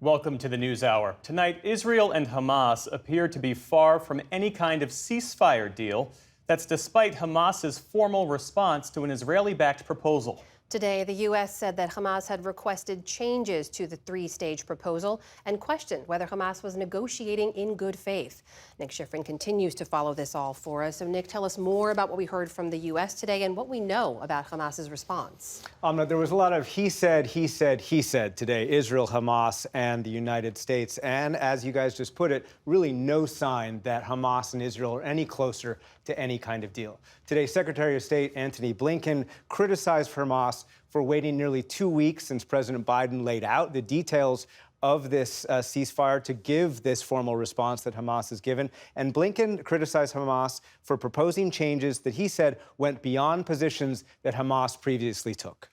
Welcome to the NewsHour. Tonight, Israel and Hamas appear to be far from any kind of ceasefire deal. That's despite Hamas's formal response to an Israeli-backed proposal. Today, the U.S. said that Hamas had requested changes to the three-stage proposal and questioned whether Hamas was negotiating in good faith. Nick Schifrin continues to follow this all for us. So, Nick, tell us more about what we heard from the U.S. today and what we know about Hamas's response. There was a lot of he said today, Israel, Hamas, and the United States. And as you guys just put it, really no sign that Hamas and Israel are any closer to any kind of deal. Today, Secretary of State Antony Blinken criticized Hamas for waiting nearly 2 weeks since President Biden laid out the details of this ceasefire to give this formal response that Hamas has given. And Blinken criticized Hamas for proposing changes that he said went beyond positions that Hamas previously took.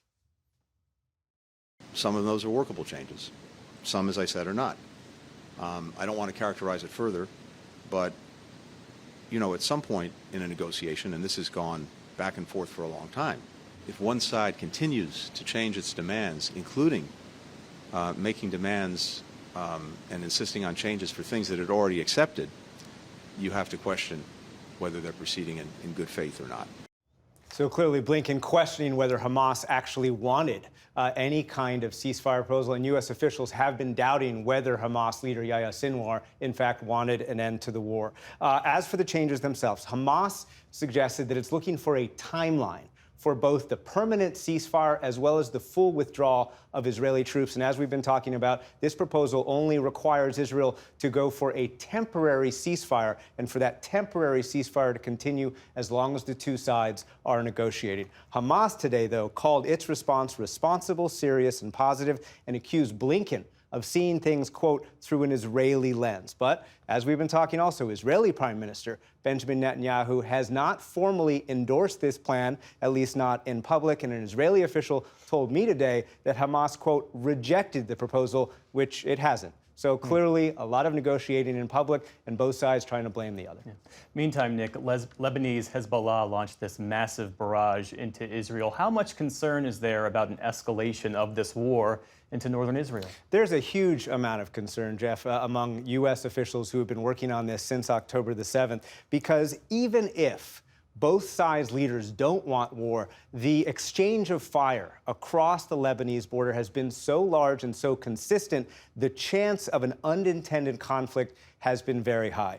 Some of those are workable changes. Some, as I said, are not. I don't want to characterize it further, but, you know, at some point in a negotiation, and this has gone back and forth for a long time, if one side continues to change its demands, including making demands and insisting on changes for things that it already accepted, you have to question whether they're proceeding in good faith or not. So clearly Blinken questioning whether Hamas actually wanted any kind of ceasefire proposal, and U.S. officials have been doubting whether Hamas leader Yahya Sinwar in fact wanted an end to the war. As for the changes themselves, Hamas suggested that it's looking for a timeline for both the permanent ceasefire as well as the full withdrawal of Israeli troops. And as we've been talking about, this proposal only requires Israel to go for a temporary ceasefire and for that temporary ceasefire to continue as long as the two sides are negotiating. Hamas today, though, called its response responsible, serious, and positive, and accused Blinken of seeing things, quote, through an Israeli lens. But as we've been talking also, Israeli Prime Minister Benjamin Netanyahu has not formally endorsed this plan, at least not in public. And an Israeli official told me today that Hamas, quote, rejected the proposal, which it hasn't. So clearly a lot of negotiating in public and both sides trying to blame the other. Yeah. Meantime, Nick, Lebanese Hezbollah launched this massive barrage into Israel. How much concern is there about an escalation of this war into northern Israel? There's a huge amount of concern, Jeff, among U.S. officials who have been working on this since October the 7th, because even if both sides' leaders don't want war, the exchange of fire across the Lebanese border has been so large and so consistent, the chance of an unintended conflict has been very high.